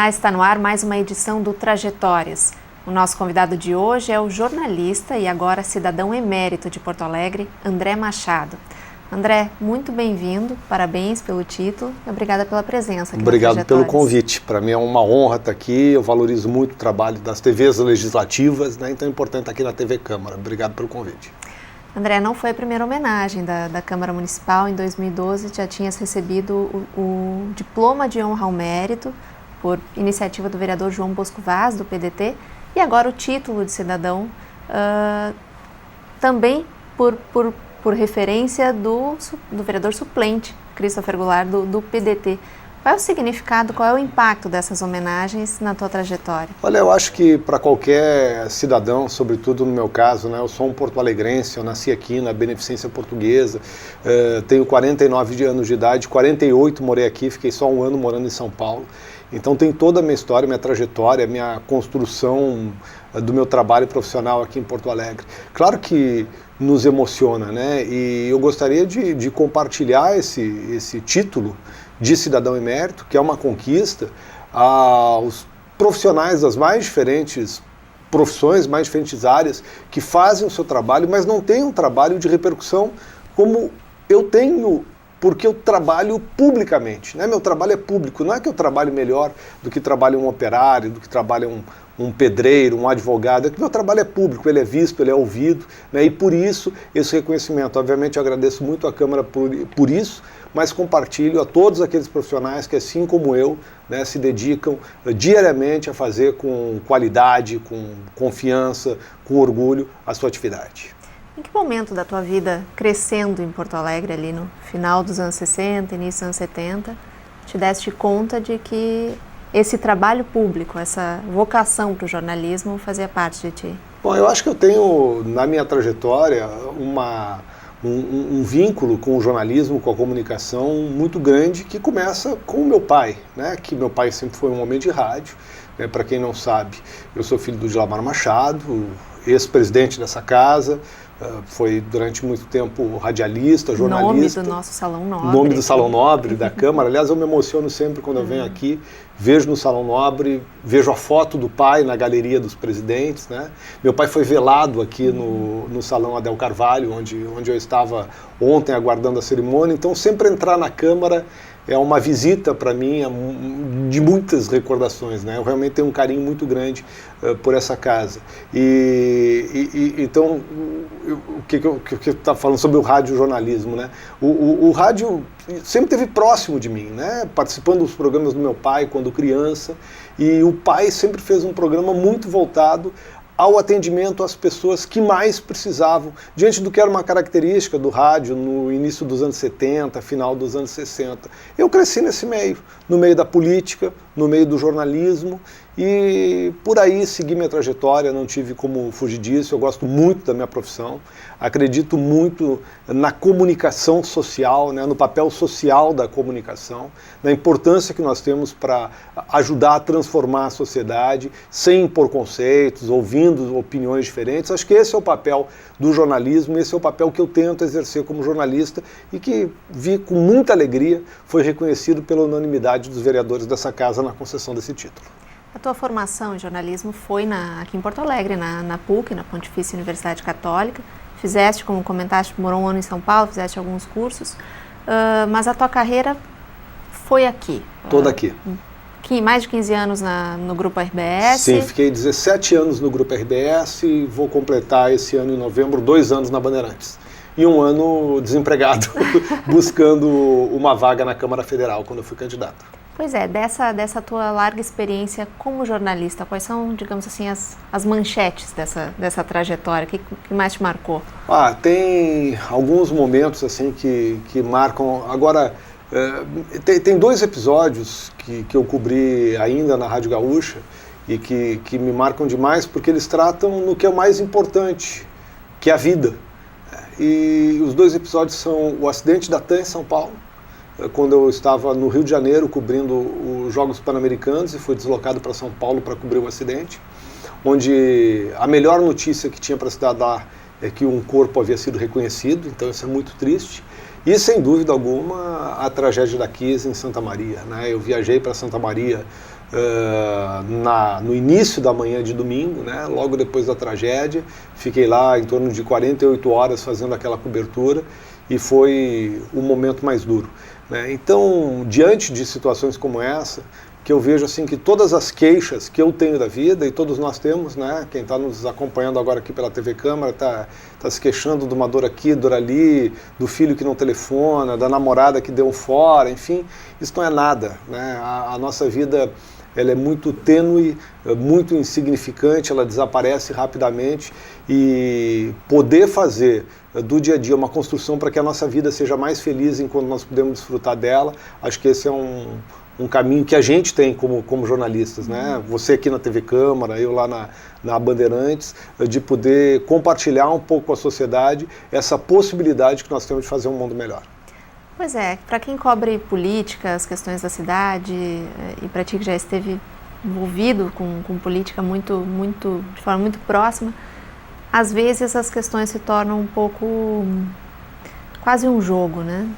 Olá, está no ar mais uma edição do Trajetórias. O nosso convidado de hoje é o jornalista e agora cidadão emérito de Porto Alegre, André Machado. André, muito bem-vindo, parabéns pelo título e obrigada pela presença aqui. Obrigado pelo convite, para mim é uma honra estar aqui, eu valorizo muito o trabalho das TVs legislativas, né? Então é importante estar aqui na TV Câmara. Obrigado pelo convite. André, não foi a primeira homenagem da Câmara Municipal. Em 2012 já tinhas recebido o diploma de honra ao mérito por iniciativa do vereador João Bosco Vaz, do PDT, e agora o título de cidadão também por referência do vereador suplente, Christopher Goulart, do PDT. Qual é o significado, qual é o impacto dessas homenagens na tua trajetória? Olha, eu acho que para qualquer cidadão, sobretudo no meu caso, né, eu sou um porto-alegrense, eu nasci aqui na Beneficência Portuguesa, tenho 49 anos de idade, 48 morei aqui, fiquei só um ano morando em São Paulo. Então tem toda a minha história, minha trajetória, minha construção do meu trabalho profissional aqui em Porto Alegre. Claro que nos emociona, né? E eu gostaria de compartilhar esse título de cidadão emérito, que é uma conquista aos profissionais das mais diferentes profissões, mais diferentes áreas, que fazem o seu trabalho, mas não têm um trabalho de repercussão como eu tenho, porque eu trabalho publicamente, né? Meu trabalho é público, não é que eu trabalho melhor do que trabalha um operário, do que trabalha um pedreiro, um advogado, é que meu trabalho é público, ele é visto, ele é ouvido, né? E por isso esse reconhecimento. Obviamente eu agradeço muito à Câmara por isso, mas compartilho a todos aqueles profissionais que, assim como eu, né, se dedicam diariamente a fazer com qualidade, com confiança, com orgulho a sua atividade. Em que momento da tua vida, crescendo em Porto Alegre, ali no final dos anos 60, início dos anos 70, te deste conta de que esse trabalho público, essa vocação para o jornalismo fazia parte de ti? Bom, eu acho que eu tenho, na minha trajetória, um vínculo com o jornalismo, com a comunicação muito grande, que começa com o meu pai, né? Que meu pai sempre foi um homem de rádio, né? Para quem não sabe, eu sou filho do Gilmar Machado, ex-presidente dessa casa, foi durante muito tempo radialista, jornalista. Nome do nosso Salão Nobre. Nome do Salão Nobre da Câmara. Aliás, eu me emociono sempre quando eu venho aqui, vejo no Salão Nobre, vejo a foto do pai na galeria dos presidentes, né? Meu pai foi velado aqui no Salão Adel Carvalho, onde eu estava ontem aguardando a cerimônia. Então, sempre entrar na Câmara é uma visita para mim de muitas recordações, né? Eu realmente tenho um carinho muito grande por essa casa. Então, o que eu estava falando sobre o rádio-jornalismo, né? O rádio sempre esteve próximo de mim, né? Participando dos programas do meu pai quando criança, e o pai sempre fez um programa muito voltado ao atendimento às pessoas que mais precisavam, diante do que era uma característica do rádio no início dos anos 70, final dos anos 60. Eu cresci nesse meio, no meio da política, no meio do jornalismo, e por aí segui minha trajetória, não tive como fugir disso. Eu gosto muito da minha profissão, acredito muito na comunicação social, né, no papel social da comunicação, na importância que nós temos para ajudar a transformar a sociedade, sem impor conceitos, ouvindo opiniões diferentes. Acho que esse é o papel do jornalismo, esse é o papel que eu tento exercer como jornalista e que vi com muita alegria, foi reconhecido pela unanimidade dos vereadores dessa casa na concessão desse título. A tua formação em jornalismo foi aqui em Porto Alegre, na PUC, na Pontifícia Universidade Católica. Fizeste, como comentaste, morou um ano em São Paulo, fizeste alguns cursos, mas a tua carreira foi aqui. Toda aqui. Mais de 15 anos no Grupo RBS. Sim, fiquei 17 anos no Grupo RBS e vou completar esse ano, em novembro, 2 anos na Bandeirantes. E um ano desempregado, buscando uma vaga na Câmara Federal, quando eu fui candidato. Pois é, dessa tua larga experiência como jornalista, quais são, digamos assim, as manchetes dessa trajetória? O que mais te marcou? Tem alguns momentos assim que marcam. Agora, tem 2 episódios que eu cobri ainda na Rádio Gaúcha e que me marcam demais, porque eles tratam no que é o mais importante, que é a vida. E os 2 episódios são o acidente da TAM em São Paulo, quando eu estava no Rio de Janeiro cobrindo os Jogos Pan-Americanos e fui deslocado para São Paulo para cobrir o acidente, onde a melhor notícia que tinha para a cidade lá é que um corpo havia sido reconhecido, então isso é muito triste. E, sem dúvida alguma, a tragédia da Kiss em Santa Maria, né? Eu viajei para Santa Maria no início da manhã de domingo, né, logo depois da tragédia. Fiquei lá em torno de 48 horas fazendo aquela cobertura e foi o momento mais duro, né? Então, diante de situações como essa, que eu vejo assim que todas as queixas que eu tenho da vida, e todos nós temos, né? Quem está nos acompanhando agora aqui pela TV Câmara está se queixando de uma dor aqui, dor ali, do filho que não telefona, da namorada que deu um fora, enfim, isso não é nada, né? A nossa vida, ela é muito tênue, muito insignificante, ela desaparece rapidamente, e poder fazer do dia a dia uma construção para que a nossa vida seja mais feliz enquanto nós podemos desfrutar dela, acho que esse é um caminho que a gente tem como jornalistas, né? Você aqui na TV Câmara, eu lá na Bandeirantes, de poder compartilhar um pouco com a sociedade essa possibilidade que nós temos de fazer um mundo melhor. Pois é, para quem cobre política, as questões da cidade, e para ti que já esteve envolvido com política de forma muito próxima, às vezes essas questões se tornam um pouco quase um jogo, né?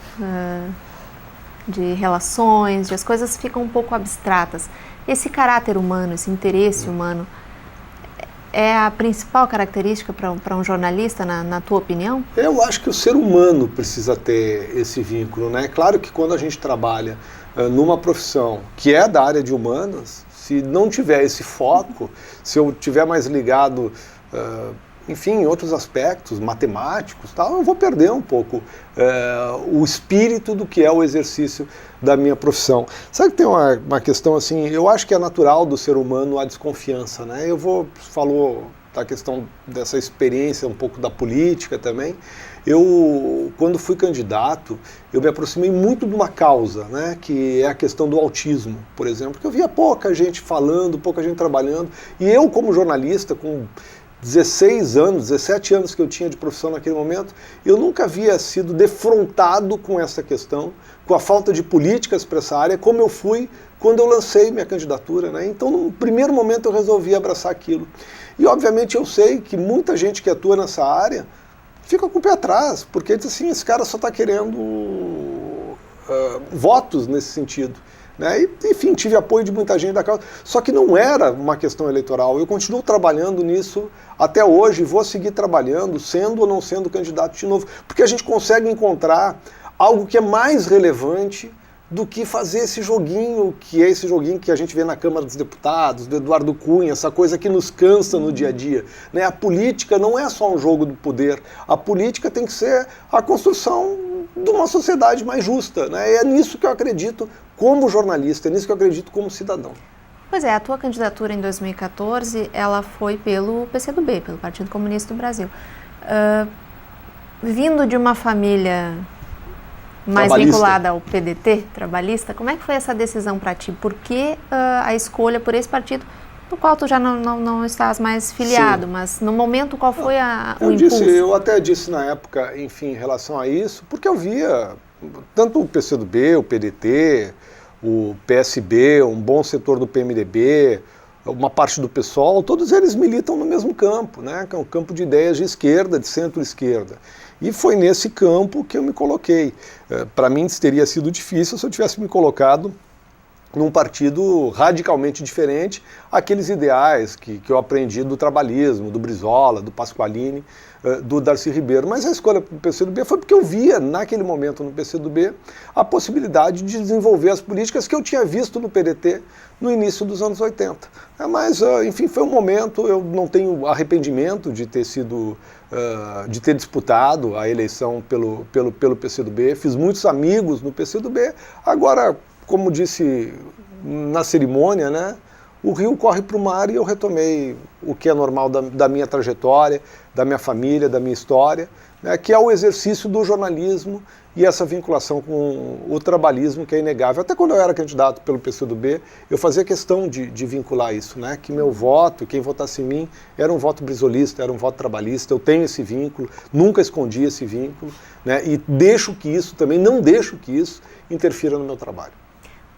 De relações, as coisas ficam um pouco abstratas. Esse caráter humano, esse interesse humano, é a principal característica para um jornalista, na tua opinião? Eu acho que o ser humano precisa ter esse vínculo, né? Claro que quando a gente trabalha numa profissão que é da área de humanas, se não tiver esse foco, se eu tiver mais ligado, enfim, em outros aspectos, matemáticos, tal, eu vou perder um pouco o espírito do que é o exercício da minha profissão. Sabe que tem uma questão assim, eu acho que é natural do ser humano a desconfiança, né? Falou da questão dessa experiência, um pouco da política também. Eu, quando fui candidato, eu me aproximei muito de uma causa, né, que é a questão do autismo, por exemplo, porque eu via pouca gente falando, pouca gente trabalhando, e eu, como jornalista, com 16 anos, 17 anos que eu tinha de profissão naquele momento, eu nunca havia sido defrontado com essa questão, com a falta de políticas para essa área, como eu fui quando eu lancei minha candidatura, né? Então, no primeiro momento, eu resolvi abraçar aquilo. E, obviamente, eu sei que muita gente que atua nessa área fica com o pé atrás, porque diz assim, esse cara só está querendo votos nesse sentido. Né? E, enfim, tive apoio de muita gente da causa, só que não era uma questão eleitoral. Eu continuo trabalhando nisso até hoje, vou seguir trabalhando, sendo ou não sendo candidato de novo, porque a gente consegue encontrar algo que é mais relevante do que fazer esse joguinho, que é esse joguinho que a gente vê na Câmara dos Deputados, do Eduardo Cunha, essa coisa que nos cansa no dia a dia. Né? A política não é só um jogo do poder, a política tem que ser a construção de uma sociedade mais justa. Né? E é nisso que eu acredito como jornalista, é nisso que eu acredito como cidadão. Pois é, a tua candidatura em 2014, ela foi pelo PCdoB, pelo Partido Comunista do Brasil. Vindo de uma família mais vinculada ao PDT, trabalhista, como é que foi essa decisão para ti? Por que a escolha por esse partido, no qual tu já não estás mais filiado, sim, mas no momento qual foi o impulso? Eu até disse na época, enfim, em relação a isso, porque eu via tanto o PCdoB, o PDT, o PSB, um bom setor do PMDB, uma parte do PSOL, todos eles militam no mesmo campo, né? Que é um campo de ideias de esquerda, de centro-esquerda. E foi nesse campo que eu me coloquei. Para mim teria sido difícil se eu tivesse me colocado num partido radicalmente diferente, aqueles ideais que eu aprendi do trabalhismo, do Brizola, do Pasqualini, do Darcy Ribeiro. Mas a escolha para o PCdoB foi porque eu via, naquele momento no PCdoB, a possibilidade de desenvolver as políticas que eu tinha visto no PDT no início dos anos 80. Mas, enfim, foi um momento, eu não tenho arrependimento de ter sido, de ter disputado a eleição pelo PCdoB, fiz muitos amigos no PCdoB, agora, como disse na cerimônia, né, o rio corre para o mar e eu retomei o que é normal da minha trajetória, da minha família, da minha história, né, que é o exercício do jornalismo e essa vinculação com o trabalhismo que é inegável. Até quando eu era candidato pelo PCdoB, eu fazia questão de vincular isso, né, que meu voto, quem votasse em mim, era um voto brizolista, era um voto trabalhista, eu tenho esse vínculo, nunca escondi esse vínculo, né, e não deixo que isso interfira no meu trabalho.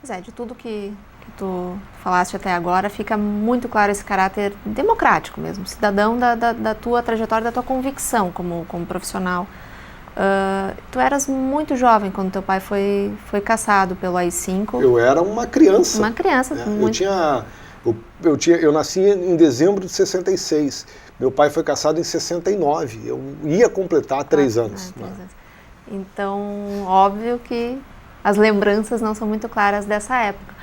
Pois é, de tudo que tu falaste até agora, fica muito claro esse caráter democrático mesmo, cidadão da tua trajetória, da tua convicção como profissional Tu eras muito jovem quando teu pai foi cassado pelo AI-5. Eu era uma criança. Uma criança. Muito... Eu nasci em dezembro de 66. Meu pai foi cassado em 69. Eu ia completar 3 anos. 3 anos. Então, óbvio que as lembranças não são muito claras dessa época.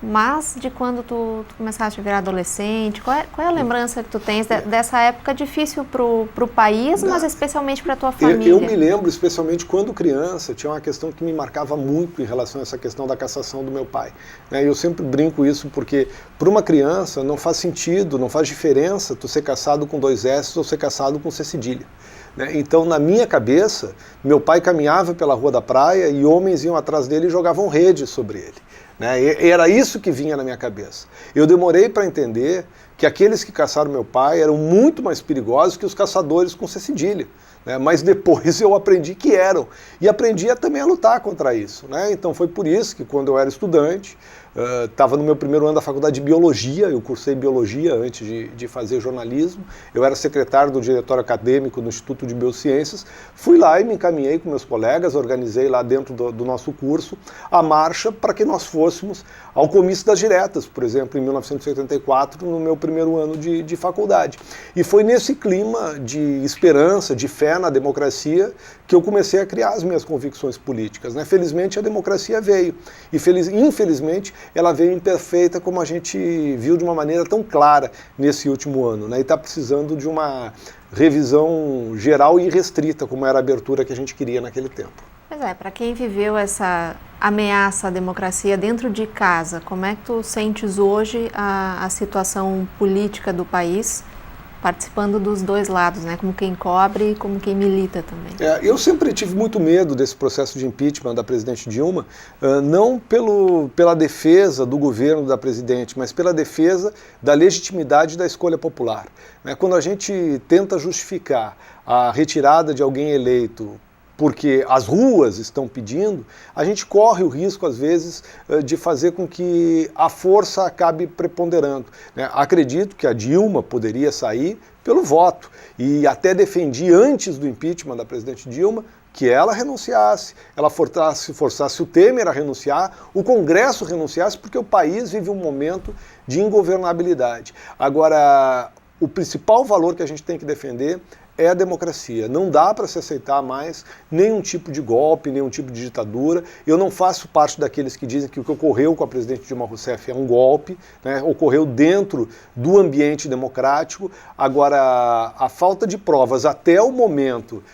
Mas de quando tu começaste a virar adolescente, qual é a lembrança que tu tens dessa época difícil pro país, mas especialmente para tua família? Eu me lembro, especialmente quando criança, tinha uma questão que me marcava muito em relação a essa questão da cassação do meu pai. Eu sempre brinco isso porque para uma criança não faz sentido, não faz diferença tu ser cassado com 2 S ou ser cassado com C cedilha. Então, na minha cabeça, meu pai caminhava pela rua da praia e homens iam atrás dele e jogavam rede sobre ele. Era isso que vinha na minha cabeça. Eu demorei para entender que aqueles que caçaram meu pai eram muito mais perigosos que os caçadores com C cedilha. Mas depois eu aprendi que eram. E aprendi também a lutar contra isso. Então foi por isso que quando eu era estudante, estava no meu primeiro ano da faculdade de Biologia, eu cursei Biologia antes de fazer jornalismo, eu era secretário do diretório acadêmico do Instituto de Biociências, fui lá e me encaminhei com meus colegas, organizei lá dentro do nosso curso a marcha para que nós fôssemos ao comício das diretas, por exemplo, em 1984, no meu primeiro ano de faculdade. E foi nesse clima de esperança, de fé na democracia, que eu comecei a criar as minhas convicções políticas. Felizmente a democracia veio, e infelizmente ela veio imperfeita, como a gente viu de uma maneira tão clara nesse último ano, e está precisando de uma revisão geral e restrita, como era a abertura que a gente queria naquele tempo. Pois é, para quem viveu essa ameaça à democracia dentro de casa, como é que tu sentes hoje a situação política do país, participando dos dois lados, como quem cobre e como quem milita também? Eu sempre tive muito medo desse processo de impeachment da presidente Dilma, não pela defesa do governo da presidente, mas pela defesa da legitimidade da escolha popular. Quando a gente tenta justificar a retirada de alguém eleito porque as ruas estão pedindo, a gente corre o risco, às vezes, de fazer com que a força acabe preponderando. Acredito que a Dilma poderia sair pelo voto, e até defendi antes do impeachment da presidente Dilma que ela renunciasse, ela forçasse o Temer a renunciar, o Congresso renunciasse, porque o país vive um momento de ingovernabilidade. Agora, o principal valor que a gente tem que defender é a democracia. Não dá para se aceitar mais nenhum tipo de golpe, nenhum tipo de ditadura. Eu não faço parte daqueles que dizem que o que ocorreu com a presidente Dilma Rousseff é um golpe, ocorreu dentro do ambiente democrático. Agora, a falta de provas até o momento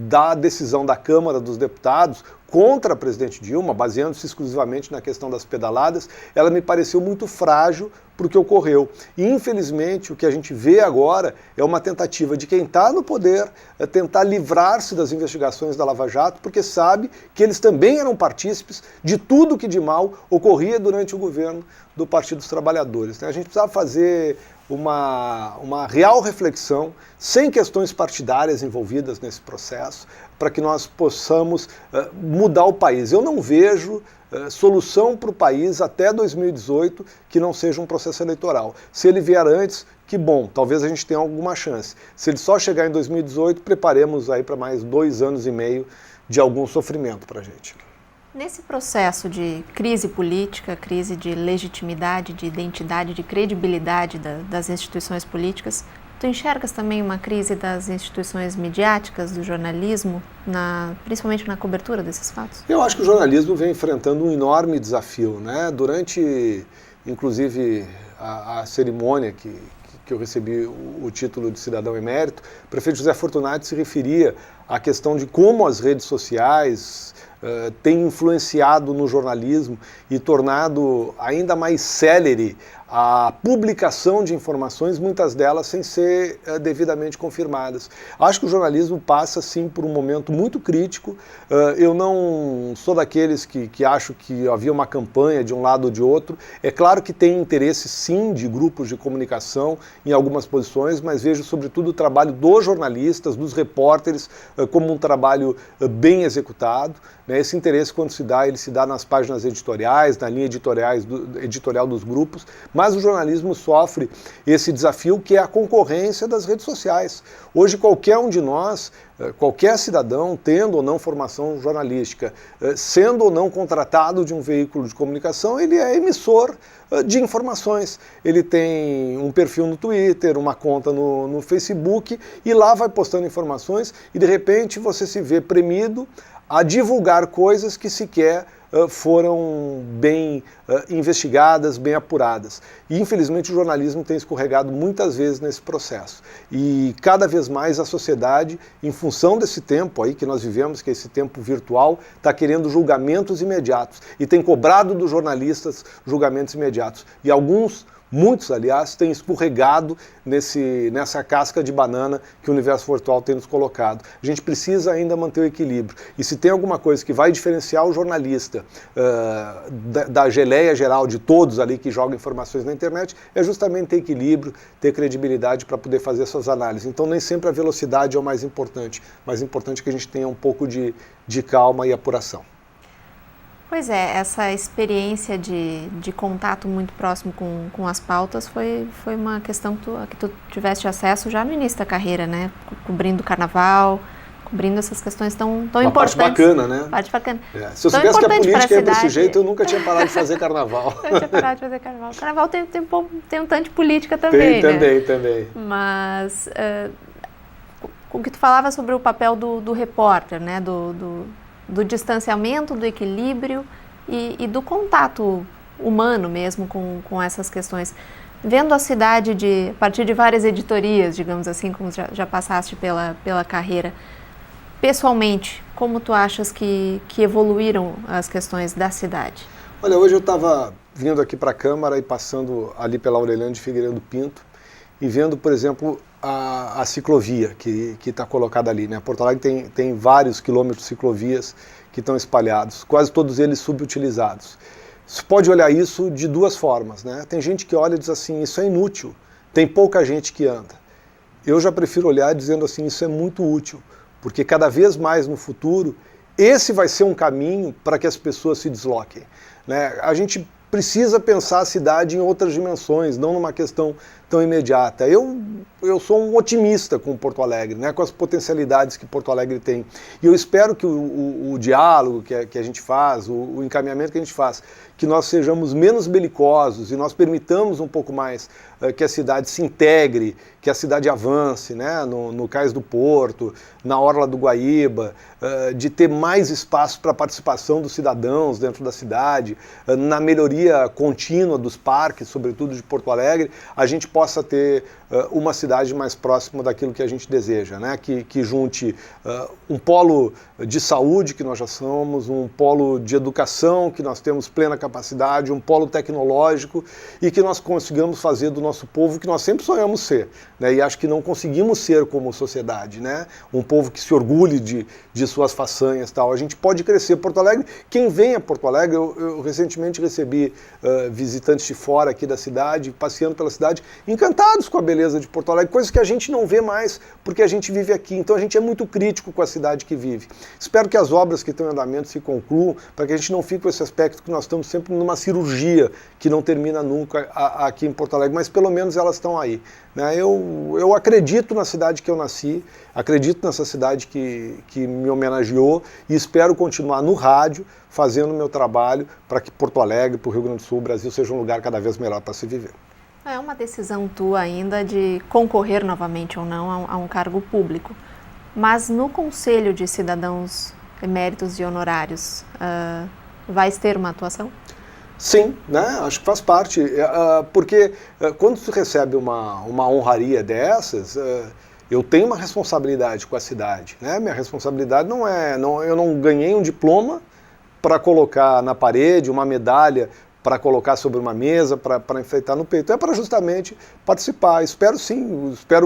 da decisão da Câmara dos Deputados contra a presidente Dilma, baseando-se exclusivamente na questão das pedaladas, ela me pareceu muito frágil para o que ocorreu. E, infelizmente, o que a gente vê agora é uma tentativa de quem está no poder tentar livrar-se das investigações da Lava Jato, porque sabe que eles também eram partícipes de tudo que de mal ocorria durante o governo do Partido dos Trabalhadores. A gente precisava fazer uma real reflexão, sem questões partidárias envolvidas nesse processo, para que nós possamos mudar o país. Eu não vejo solução para o país até 2018 que não seja um processo eleitoral. Se ele vier antes, que bom, talvez a gente tenha alguma chance. Se ele só chegar em 2018, preparemos aí para mais 2 anos e meio de algum sofrimento para a gente. Nesse processo de crise política, crise de legitimidade, de identidade, de credibilidade das instituições políticas, tu enxergas também uma crise das instituições midiáticas, do jornalismo, principalmente na cobertura desses fatos? Eu acho que o jornalismo vem enfrentando um enorme desafio, Durante, inclusive, a cerimônia que eu recebi o título de cidadão emérito, o prefeito José Fortunati se referia à questão de como as redes sociais têm influenciado no jornalismo e tornado ainda mais célere a publicação de informações, muitas delas sem ser devidamente confirmadas. Acho que o jornalismo passa, sim, por um momento muito crítico. Eu não sou daqueles que acho que havia uma campanha de um lado ou de outro. É claro que tem interesse, sim, de grupos de comunicação em algumas posições, mas vejo, sobretudo, o trabalho dos jornalistas, dos repórteres, como um trabalho bem executado. Esse interesse, quando se dá, ele se dá nas páginas editoriais, na linha editorial dos grupos, mas o jornalismo sofre esse desafio que é a concorrência das redes sociais. Hoje qualquer um de nós, qualquer cidadão, tendo ou não formação jornalística, sendo ou não contratado de um veículo de comunicação, ele é emissor de informações. Ele tem um perfil no Twitter, uma conta no Facebook, e lá vai postando informações e de repente você se vê premido a divulgar coisas que sequer foram bem investigadas, bem apuradas. E infelizmente o jornalismo tem escorregado muitas vezes nesse processo. E cada vez mais a sociedade, em função desse tempo aí que nós vivemos, que é esse tempo virtual, está querendo julgamentos imediatos e tem cobrado dos jornalistas julgamentos imediatos. E muitos, aliás, têm escorregado nessa casca de banana que o universo virtual tem nos colocado. A gente precisa ainda manter o equilíbrio. E se tem alguma coisa que vai diferenciar o jornalista da geleia geral de todos ali que jogam informações na internet, é justamente ter equilíbrio, ter credibilidade para poder fazer suas análises. Então nem sempre a velocidade é o mais importante. O mais importante é que a gente tenha um pouco de calma e apuração. Pois é, essa experiência de contato muito próximo com as pautas foi uma questão que tu tiveste acesso já no início da carreira, né? Cobrindo o carnaval, cobrindo essas questões tão importantes. Parte bacana, né? Parte bacana. Se eu soubesse que a política é desse jeito, eu nunca tinha parado de fazer carnaval. Eu tinha parado de fazer carnaval. O carnaval tem um tanto de política também, né? Também. Mas o que tu falava sobre o papel do repórter, né? Do distanciamento, do equilíbrio e do contato humano mesmo com essas questões. Vendo a cidade a partir de várias editorias, digamos assim, como já passaste pela carreira, pessoalmente, como tu achas que evoluíram as questões da cidade? Olha, hoje eu estava vindo aqui para a Câmara e passando ali pela Aureliano de Figueiredo Pinto e vendo, por exemplo, a ciclovia que está colocada ali, né? Porto Alegre tem vários quilômetros de ciclovias que estão espalhados, quase todos eles subutilizados. Você pode olhar isso de duas formas, né? Tem gente que olha e diz assim, isso é inútil, tem pouca gente que anda. Eu já prefiro olhar dizendo assim, isso é muito útil, porque cada vez mais no futuro, esse vai ser um caminho para que as pessoas se desloquem, né? A gente precisa pensar a cidade em outras dimensões, não numa questão tão imediata. Eu sou um otimista com Porto Alegre, né, com as potencialidades que Porto Alegre tem. E eu espero que o diálogo que a gente faz, o encaminhamento que a gente faz, que nós sejamos menos belicosos e nós permitamos um pouco mais que a cidade se integre, que a cidade avance, né, no Cais do Porto, na Orla do Guaíba, de ter mais espaço para a participação dos cidadãos dentro da cidade, na melhoria contínua dos parques, sobretudo de Porto Alegre, a gente possa ter uma cidade mais próxima daquilo que a gente deseja, né? Que junte um polo de saúde, que nós já somos, um polo de educação, que nós temos plena capacidade, um polo tecnológico e que nós consigamos fazer do nosso povo o que nós sempre sonhamos ser, né? E acho que não conseguimos ser como sociedade, né? Um povo que se orgulhe de suas façanhas e tal. A gente pode crescer. Porto Alegre, quem vem a Porto Alegre, eu recentemente recebi visitantes de fora aqui da cidade, passeando pela cidade, encantados com a beleza de Porto Alegre, coisas que a gente não vê mais porque a gente vive aqui. Então a gente é muito crítico com a cidade que vive. Espero que as obras que estão em andamento se concluam, para que a gente não fique com esse aspecto que nós estamos sempre numa cirurgia que não termina nunca aqui em Porto Alegre, mas pelo menos elas estão aí, né? Eu acredito na cidade que eu nasci, acredito nessa cidade que me homenageou e espero continuar no rádio fazendo o meu trabalho para que Porto Alegre, para o Rio Grande do Sul, o Brasil seja um lugar cada vez melhor para se viver. É uma decisão tua ainda de concorrer novamente ou não a um cargo público, mas no Conselho de Cidadãos Eméritos e Honorários, vais ter uma atuação? Sim, né? Acho que faz parte, porque quando você recebe uma honraria dessas, eu tenho uma responsabilidade com a cidade, né? Minha responsabilidade eu não ganhei um diploma para colocar na parede, uma medalha para colocar sobre uma mesa, para enfeitar no peito. É para justamente participar. Espero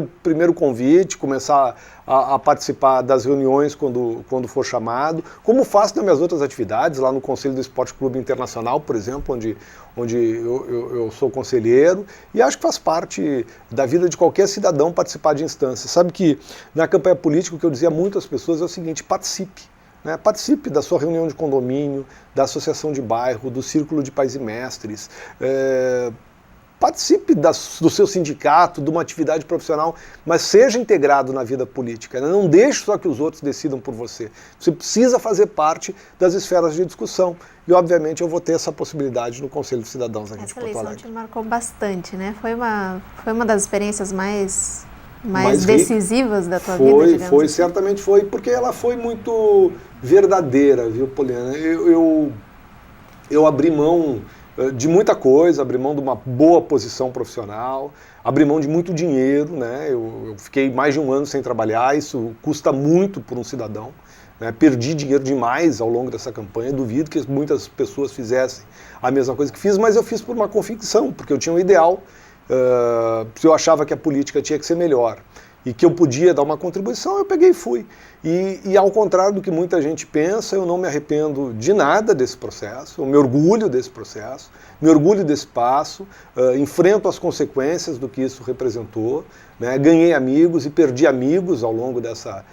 o primeiro convite, começar a participar das reuniões quando for chamado, como faço nas minhas outras atividades, lá no Conselho do Esporte Clube Internacional, por exemplo, onde eu sou conselheiro, e acho que faz parte da vida de qualquer cidadão participar de instâncias. Sabe que na campanha política o que eu dizia muito às pessoas é o seguinte: participe. Né? Participe da sua reunião de condomínio, da associação de bairro, do círculo de pais e mestres. participe do seu sindicato, de uma atividade profissional, mas seja integrado na vida política, né? Não deixe só que os outros decidam por você. Você precisa fazer parte das esferas de discussão. E, obviamente, eu vou ter essa possibilidade no Conselho de Cidadãos aqui de Porto Alegre. Essa eleição te marcou bastante, né? Foi uma das experiências mais decisivas da tua vida, digamos assim. Foi, certamente foi, porque ela foi muito verdadeira, viu, Poliana? Eu abri mão de muita coisa, abri mão de uma boa posição profissional, abri mão de muito dinheiro, né? Eu fiquei mais de um ano sem trabalhar, isso custa muito por um cidadão, né? Perdi dinheiro demais ao longo dessa campanha, duvido que muitas pessoas fizessem a mesma coisa que fiz, mas eu fiz por uma convicção, porque eu tinha um ideal, eu achava que a política tinha que ser melhor e que eu podia dar uma contribuição, eu peguei e fui. E ao contrário do que muita gente pensa, eu não me arrependo de nada desse processo, eu me orgulho desse processo, me orgulho desse passo, enfrento as consequências do que isso representou, né? Ganhei amigos e perdi amigos ao longo dessa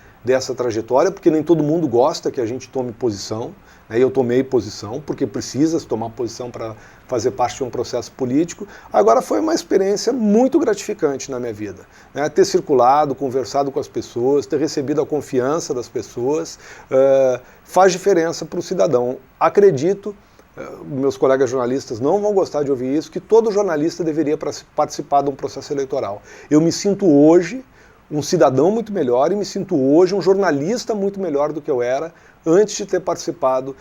trajetória, porque nem todo mundo gosta que a gente tome posição, né? Eu tomei posição, porque precisa se tomar posição para fazer parte de um processo político. Agora foi uma experiência muito gratificante na minha vida, né? Ter circulado, conversado com as pessoas, ter recebido a confiança das pessoas, faz diferença para o cidadão. Acredito, meus colegas jornalistas não vão gostar de ouvir isso, que todo jornalista deveria participar de um processo eleitoral. Eu me sinto hoje um cidadão muito melhor e me sinto hoje um jornalista muito melhor do que eu era antes de ter participado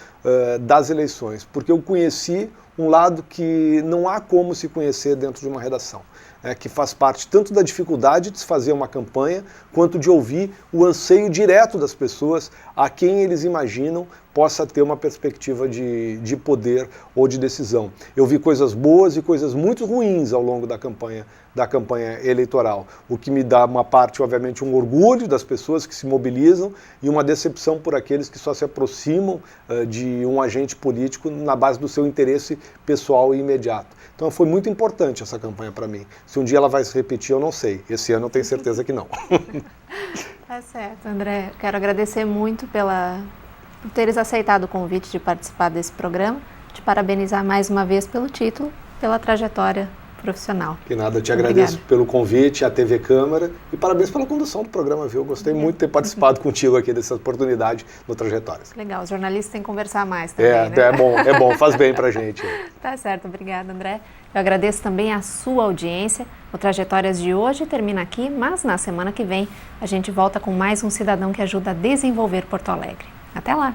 das eleições, porque eu conheci um lado que não há como se conhecer dentro de uma redação, que faz parte tanto da dificuldade de se fazer uma campanha, quanto de ouvir o anseio direto das pessoas a quem eles imaginam possa ter uma perspectiva de poder ou de decisão. Eu vi coisas boas e coisas muito ruins ao longo da campanha eleitoral, o que me dá uma parte, obviamente, um orgulho das pessoas que se mobilizam e uma decepção por aqueles que só se aproximam de um agente político na base do seu interesse pessoal e imediato. Então foi muito importante essa campanha para mim. Se um dia ela vai se repetir, eu não sei. Esse ano eu tenho certeza que não. Tá certo, André. Quero agradecer muito por teres aceitado o convite de participar desse programa, te parabenizar mais uma vez pelo título, pela trajetória profissional. Que nada, eu te agradeço pelo convite, à TV Câmara, e parabéns pela condução do programa, viu? Eu gostei muito de ter participado contigo aqui dessa oportunidade no Trajetórias. Legal, os jornalistas têm que conversar mais também, né? É bom, faz bem pra gente. Tá certo, obrigada, André. Eu agradeço também a sua audiência. O Trajetórias de hoje termina aqui, mas na semana que vem a gente volta com mais um cidadão que ajuda a desenvolver Porto Alegre. Até lá!